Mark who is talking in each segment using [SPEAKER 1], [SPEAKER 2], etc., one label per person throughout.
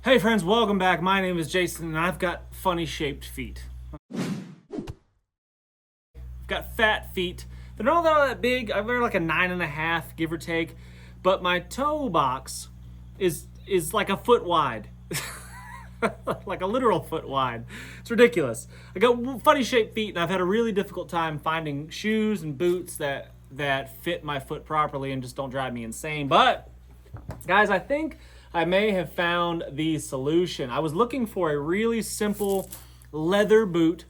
[SPEAKER 1] Hey friends, welcome back. My name is Jason and I've got funny shaped feet. I've got fat feet. They're not that big. I wear like a 9.5, give or take, but my toe box is like a foot wide. Like a literal foot wide. It's ridiculous. I got funny shaped feet and I've had a really difficult time finding shoes and boots that fit my foot properly and just don't drive me insane. But guys, I think I may have found the solution. I was looking for a really simple leather boot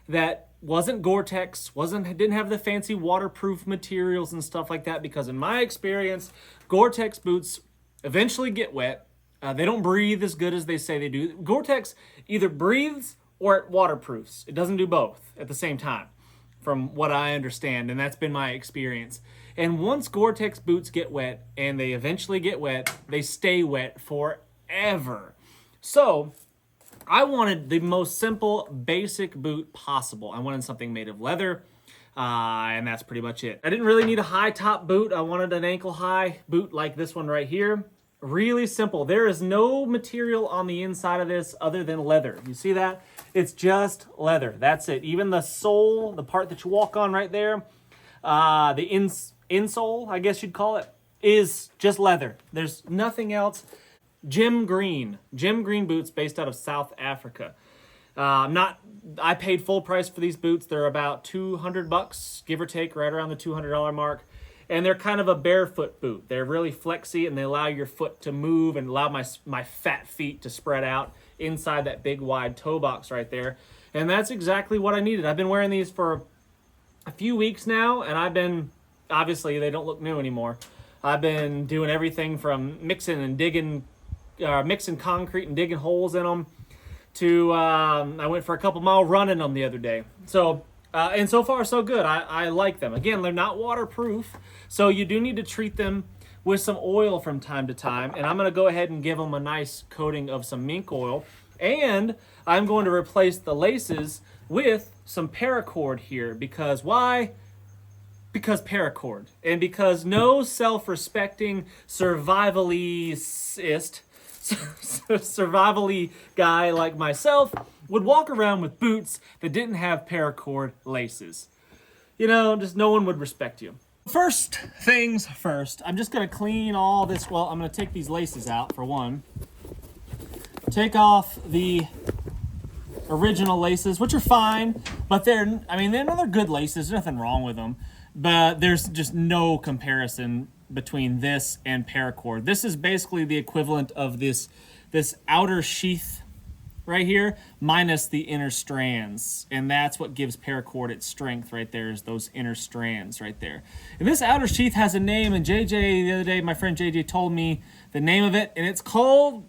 [SPEAKER 1] that wasn't Gore-Tex, didn't have the fancy waterproof materials and stuff like that, because in my experience, Gore-Tex boots eventually get wet. They don't breathe as good as they say they do. Gore-Tex either breathes or it waterproofs. It doesn't do both at the same time, from what I understand, and that's been my experience. And once Gore-Tex boots get wet, and they eventually get wet, they stay wet forever. So I wanted the most simple, basic boot possible. I wanted something made of leather, and that's pretty much it. I didn't really need a high top boot. I wanted an ankle high boot like this one right here. Really simple. There is no material on the inside of this other than leather. You see that? It's just leather. That's it. Even the sole, the part that you walk on right there, the insole, I guess you'd call it, is just leather. There's nothing else. Gym green boots based out of South Africa. I paid full price for these boots. They're about $200, give or take, right around the $200 mark. And they're kind of a barefoot boot. They're really flexy and they allow your foot to move and allow my fat feet to spread out inside that big wide toe box right there. And that's exactly what I needed. I've been wearing these for a few weeks now, and obviously they don't look new anymore. I've been doing everything from mixing concrete and digging holes in them to, I went for a couple mile run in them the other day. So, and so far so good. I like them. Again, they're not waterproof, so you do need to treat them with some oil from time to time. And I'm going to go ahead and give them a nice coating of some mink oil. And I'm going to replace the laces with some paracord here. Because why? Because paracord. And because no self-respecting survivally guy like myself would walk around with boots that didn't have paracord laces. You know, just no one would respect you. First things first, I'm just going to clean all this. Well, I'm going to take these laces out for one. Take off the original laces, which are fine, but they're good laces. There's nothing wrong with them, but there's just no comparison between this and paracord. This is basically the equivalent of this outer sheath right here minus the inner strands, and that's what gives paracord its strength right there, is those inner strands right there. And this outer sheath has a name, and JJ the other day, my friend JJ told me the name of it, and it's called,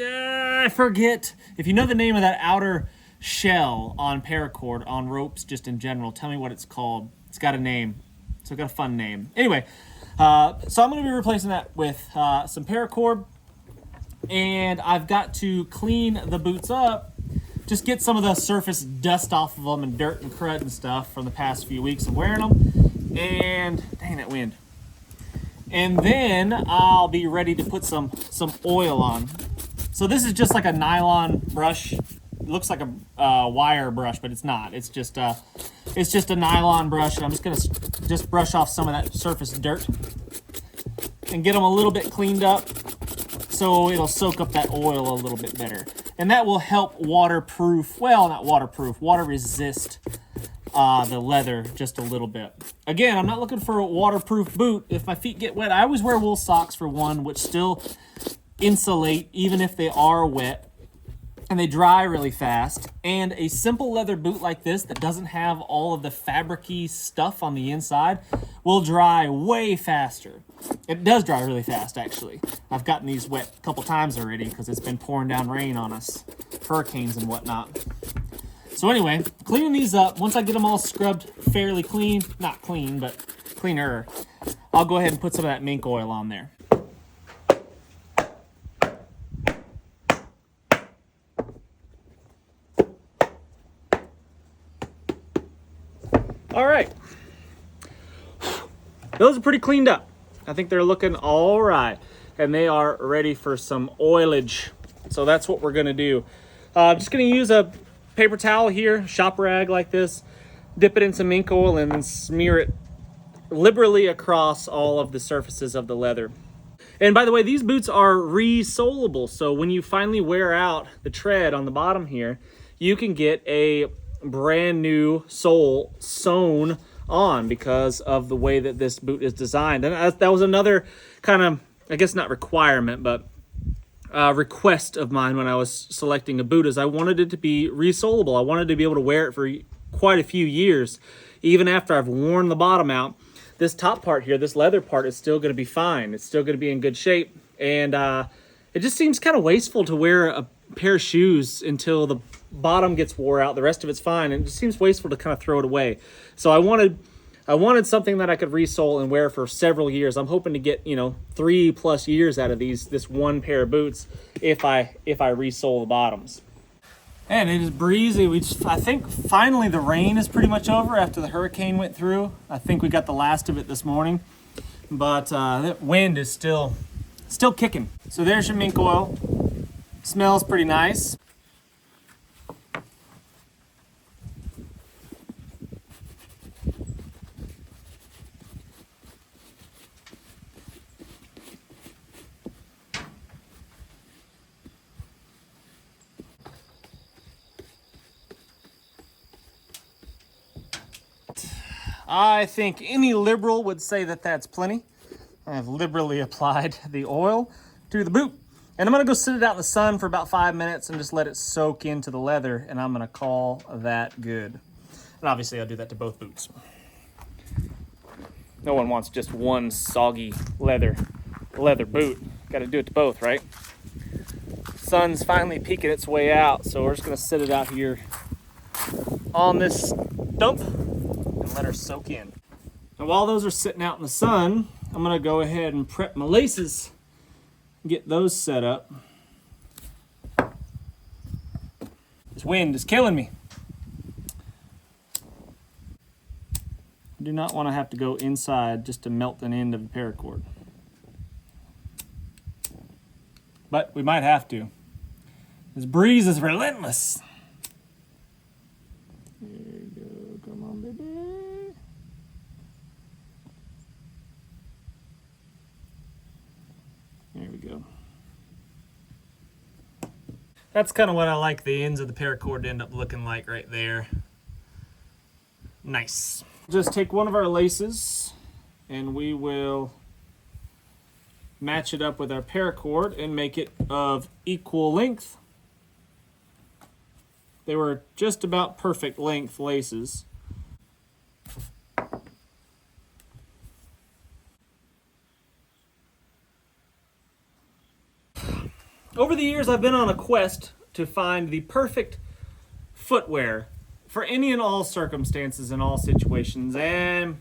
[SPEAKER 1] I forget. If you know the name of that outer shell on paracord, on ropes just in general, tell me what it's called. It's got a name. So it's got a fun name. Anyway, so I'm going to be replacing that with some paracord. And I've got to clean the boots up, just get some of the surface dust off of them and dirt and crud and stuff from the past few weeks of wearing them. And dang, that wind. And then I'll be ready to put some oil on. So this is just like a nylon brush. It looks like a wire brush, but it's not. It's just a nylon brush, and I'm just gonna just brush off some of that surface dirt and get them a little bit cleaned up, so it'll soak up that oil a little bit better. And that will help water resist the leather just a little bit. Again, I'm not looking for a waterproof boot. If my feet get wet, I always wear wool socks for one, which still insulate even if they are wet, and they dry really fast. And a simple leather boot like this that doesn't have all of the fabricy stuff on the inside will dry way faster. It does dry really fast, actually. I've gotten these wet a couple times already because it's been pouring down rain on us, hurricanes and whatnot. So anyway, cleaning these up, once I get them all scrubbed fairly clean, not clean, but cleaner, I'll go ahead and put some of that mink oil on there. All right, those are pretty cleaned up. I think they're looking all right, and they are ready for some oilage. So that's what we're gonna do. I'm just gonna use a paper towel here, shop rag like this, dip it in some mink oil, and then smear it liberally across all of the surfaces of the leather. And by the way, these boots are resolable, so when you finally wear out the tread on the bottom here, you can get a brand new sole sewn on because of the way that this boot is designed. And that was another kind of, I guess not requirement, but request of mine when I was selecting a boot, is I wanted it to be resolable. I wanted to be able to wear it for quite a few years, even after I've worn the bottom out. This top part here, this leather part, is still going to be fine. It's still going to be in good shape. And it just seems kind of wasteful to wear a pair of shoes until the bottom gets wore out. The rest of it's fine. And it just seems wasteful to kind of throw it away. So I wanted something that I could resole and wear for several years. I'm hoping to get, 3+ years out of this one pair of boots if I resole the bottoms. And it is breezy. I think finally the rain is pretty much over after the hurricane went through. I think we got the last of it this morning, but the wind is still kicking. So there's your mink oil. Smells pretty nice. I think any liberal would say that that's plenty. I've liberally applied the oil to the boot. And I'm gonna go sit it out in the sun for about 5 minutes and just let it soak into the leather, and I'm gonna call that good. And obviously I'll do that to both boots. No one wants just one soggy leather boot. Gotta do it to both, right? Sun's finally peeking its way out, so we're just gonna sit it out here on this stump and let her soak in. Now while those are sitting out in the sun, I'm gonna go ahead and prep my laces, get those set up. This wind is killing me. I do not want to have to go inside just to melt an end of the paracord. But we might have to. This breeze is relentless. There you go. Come on, baby. There we go. That's kind of what I like the ends of the paracord to end up looking like right there. Nice. Just take one of our laces and we will match it up with our paracord and make it of equal length. They were just about perfect length laces. Over the years, I've been on a quest to find the perfect footwear for any and all circumstances and all situations, and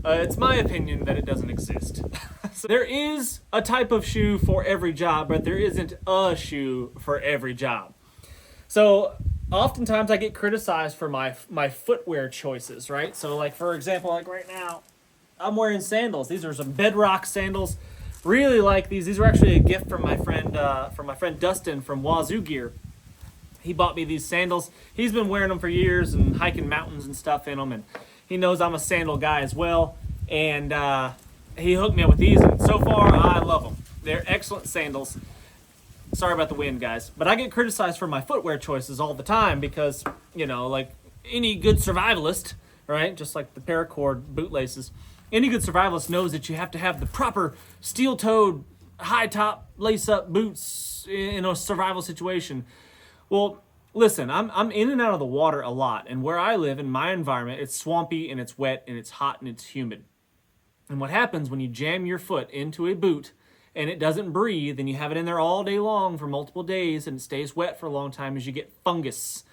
[SPEAKER 1] it's my opinion that it doesn't exist. So there is a type of shoe for every job, but there isn't a shoe for every job. So oftentimes I get criticized for my footwear choices, right? So like, for example, like right now, I'm wearing sandals. These are some Bedrock sandals. Really like these. These were actually a gift from my friend Dustin from Wazoo Gear. He bought me these sandals. He's been wearing them for years and hiking mountains and stuff in them, and he knows I'm a sandal guy as well. And he hooked me up with these, and so far I love them. They're excellent sandals. Sorry about the wind, guys, but I get criticized for my footwear choices all the time because, like any good survivalist, right? Just like the paracord bootlaces. Any good survivalist knows that you have to have the proper steel-toed, high-top, lace-up boots in a survival situation. Well, listen, I'm in and out of the water a lot, and where I live, in my environment, it's swampy, and it's wet, and it's hot, and it's humid. And what happens when you jam your foot into a boot and it doesn't breathe, and you have it in there all day long for multiple days, and it stays wet for a long time, is you get fungus,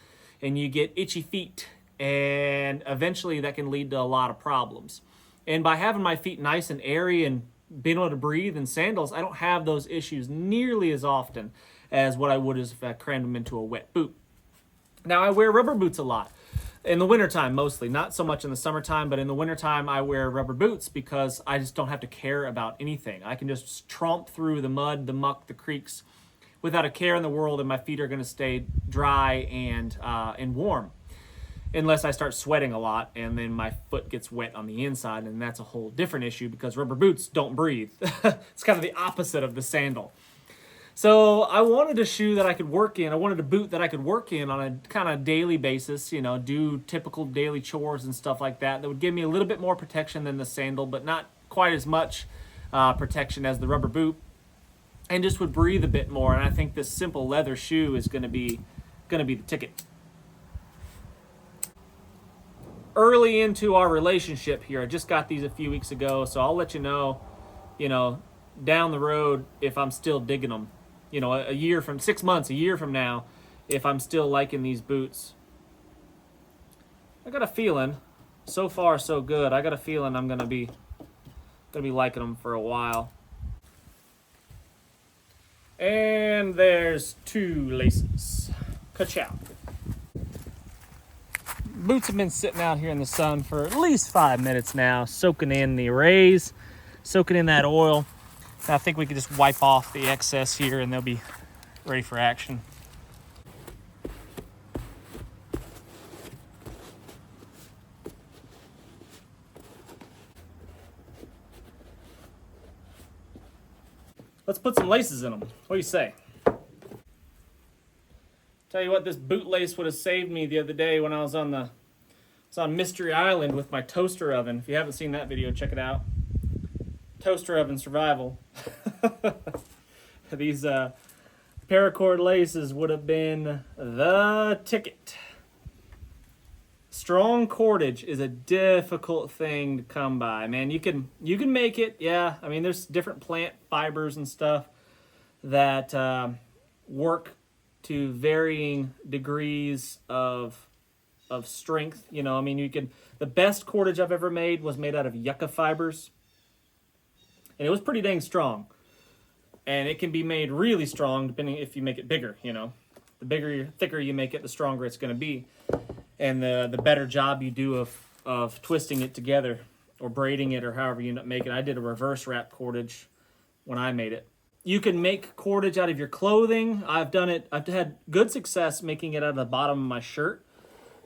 [SPEAKER 1] and you get itchy feet, and eventually that can lead to a lot of problems. And by having my feet nice and airy and being able to breathe in sandals, I don't have those issues nearly as often as what I would if I crammed them into a wet boot. Now, I wear rubber boots a lot. In the wintertime, mostly. Not so much in the summertime, but in the wintertime, I wear rubber boots because I just don't have to care about anything. I can just tromp through the mud, the muck, the creeks without a care in the world, and my feet are going to stay dry and warm, unless I start sweating a lot and then my foot gets wet on the inside, and that's a whole different issue because rubber boots don't breathe. It's kind of the opposite of the sandal. So I wanted a shoe that I could work in. I wanted a boot that I could work in on a kind of daily basis, you know, do typical daily chores and stuff like that. That would give me a little bit more protection than the sandal, but not quite as much protection as the rubber boot, and just would breathe a bit more. And I think this simple leather shoe is going to be the ticket. Early into our relationship here, I just got these a few weeks ago, so I'll let you know, down the road if I'm still digging them. 6 months, a year from now, if I'm still liking these boots. I got a feeling, so far so good. I got a feeling I'm gonna be liking them for a while. And there's 2 laces. Ka-chow. Boots have been sitting out here in the sun for at least 5 minutes now, soaking in the rays, soaking in that oil. I think we could just wipe off the excess here and they'll be ready for action. Let's put some laces in them. What do you say? Tell you what, this boot lace would have saved me the other day when I was on Mystery Island with my toaster oven. If you haven't seen that video, check it out. Toaster oven survival. These paracord laces would have been the ticket. Strong cordage is a difficult thing to come by, man. You can make it, yeah. I mean, there's different plant fibers and stuff that work to varying degrees of strength. The best cordage I've ever made was made out of yucca fibers. And it was pretty dang strong. And it can be made really strong depending if you make it bigger, The thicker you make it, the stronger it's going to be. And the better job you do of twisting it together or braiding it or however you end up making it. I did a reverse wrap cordage when I made it. You can make cordage out of your clothing. I've done it. I've had good success making it out of the bottom of my shirt.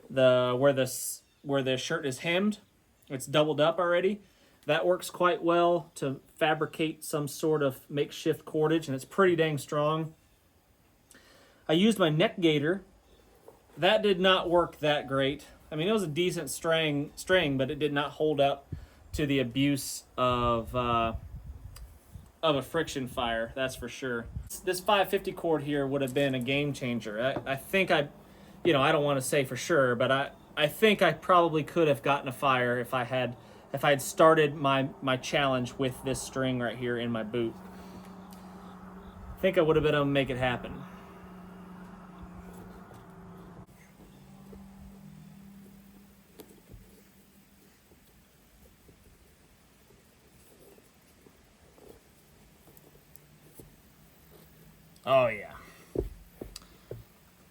[SPEAKER 1] Where the shirt is hemmed, it's doubled up already. That works quite well to fabricate some sort of makeshift cordage, and it's pretty dang strong. I used my neck gaiter. That did not work that great. I mean, it was a decent string, but it did not hold up to the abuse of a friction fire, that's for sure. This 550 cord here would have been a game changer. I think I don't want to say for sure, but I think I probably could have gotten a fire if I had started my challenge with this string right here in my boot. I think I would have been able to make it happen. Oh yeah.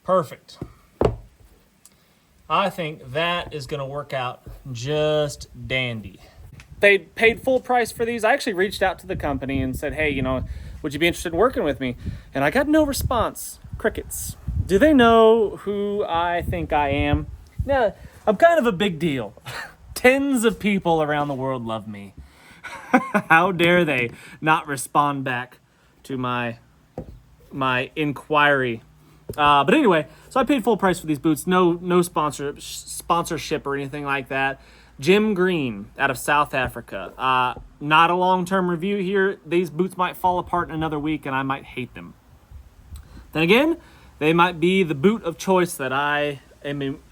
[SPEAKER 1] Perfect. I think that is going to work out just dandy. They paid full price for these. I actually reached out to the company and said, hey, would you be interested in working with me? And I got no response. Crickets. Do they know who I think I am? Yeah, I'm kind of a big deal. Tens of people around the world love me. How dare they not respond back to my inquiry? But anyway, so I paid full price for these boots. No sponsorship or anything like that. Jim Green out of South Africa. Not a long-term review here. These boots might fall apart in another week and I might hate them. Then again, they might be the boot of choice that I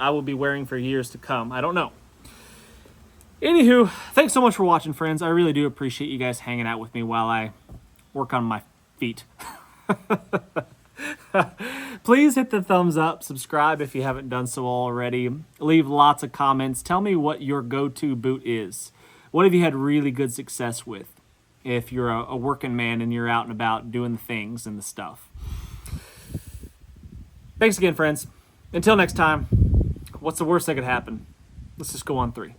[SPEAKER 1] will be wearing for years to come. I don't know. Anywho, thanks so much for watching, friends. I really do appreciate you guys hanging out with me while I work on my feet. Please hit the thumbs up, subscribe if you haven't done so already. Leave lots of comments. Tell me what your go-to boot is. What have you had really good success with if you're a working man and you're out and about doing the things and the stuff. Thanks again, friends. Until next time, what's the worst that could happen? Let's just go on 3.